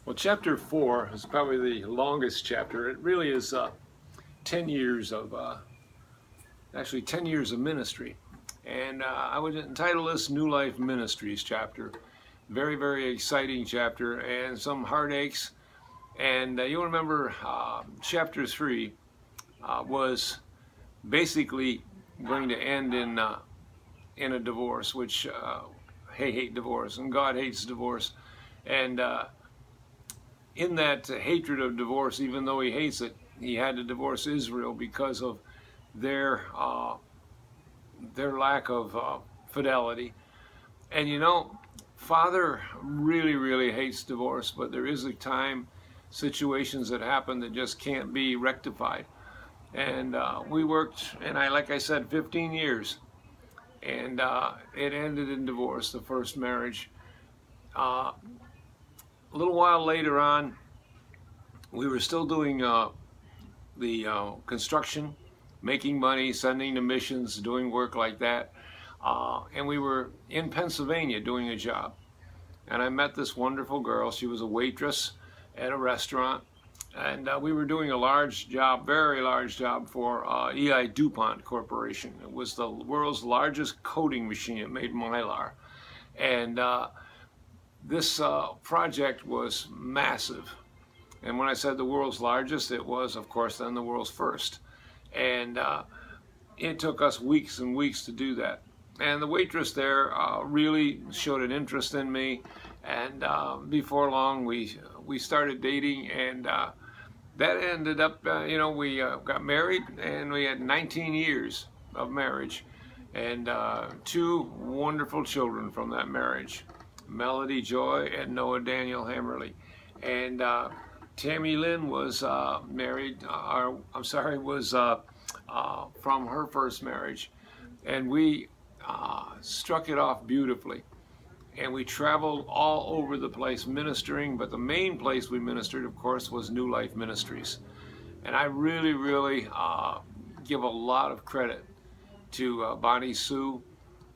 Well, chapter 4 is probably the longest chapter. It really is 10 years of, actually 10 years of ministry. And I would entitle this New Life Ministries chapter. Very, very exciting chapter and some heartaches. And you'll remember chapter 3 was basically going to end in a divorce, which I hate divorce, and God hates divorce. And in that hatred of divorce, even though he hates it, he had to divorce Israel because of their uh, their lack of fidelity. And Father really, really hates divorce, but there is a time, situations that happen that just can't be rectified. And we worked, and like I said, 15 years, and it ended in divorce, the first marriage. A little while later on, we were still doing the construction, making money, sending to missions, doing work like that. And we were in Pennsylvania doing a job. And I met this wonderful girl. She was a waitress at a restaurant. And we were doing a large job, very large job for EI DuPont Corporation. It was the world's largest coating machine. It made Mylar. And this project was massive. And when I said the world's largest, it was, of course, then the world's first. And it took us weeks and weeks to do that. And the waitress there really showed an interest in me. And before long, we started dating, and that ended up, we got married, and we had 19 years of marriage, and two wonderful children from that marriage, Melody Joy and Noah Daniel Hammerly. And Tammy Lynn was married, was from her first marriage, and we struck it off beautifully. And we traveled all over the place ministering, but the main place we ministered, of course, was New Life Ministries. And I really, really give a lot of credit to Bonnie Sue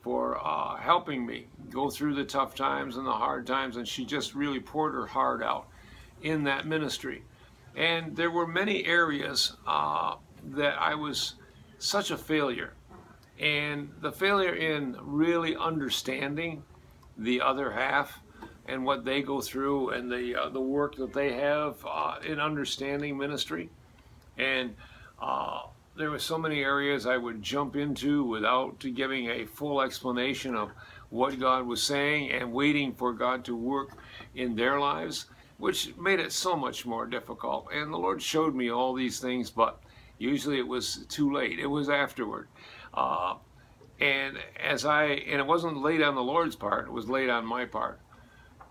for helping me go through the tough times and the hard times, and she just really poured her heart out in that ministry. And there were many areas that I was such a failure. And the failure in really understanding the other half and what they go through, and the work that they have in understanding ministry. And there were so many areas I would jump into without giving a full explanation of what God was saying and waiting for God to work in their lives, which made it so much more difficult. And the Lord showed me all these things, but usually it was too late. It was afterward. And it wasn't late on the Lord's part, it was late on my part.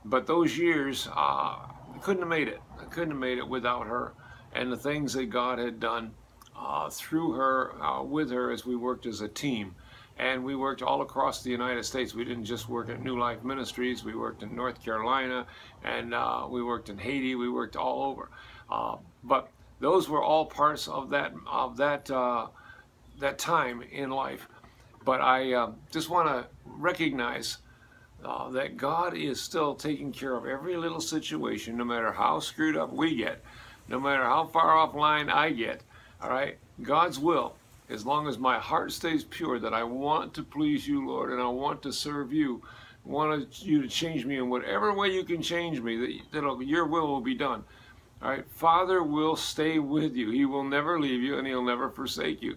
But those years, I couldn't have made it. I couldn't have made it without her, and the things that God had done through her, with her, as we worked as a team. And we worked all across the United States. We didn't just work at New Life Ministries. We worked in North Carolina, and we worked in Haiti. We worked all over. But those were all parts of that time in life. But I just want to recognize that God is still taking care of every little situation, no matter how screwed up we get, no matter how far offline I get. All right, God's will, as long as my heart stays pure, that I want to please you, Lord, and I want to serve you. I want you to change me in whatever way you can change me, that your will be done. All right, Father will stay with you. He will never leave you, and he'll never forsake you.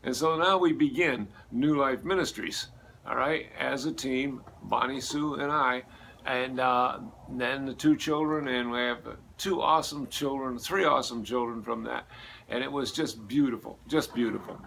And so now we begin New Life Ministries, all right, as a team, Bonnie Sue and I, and then the two children, and we have three awesome children from that. And it was just beautiful, just beautiful.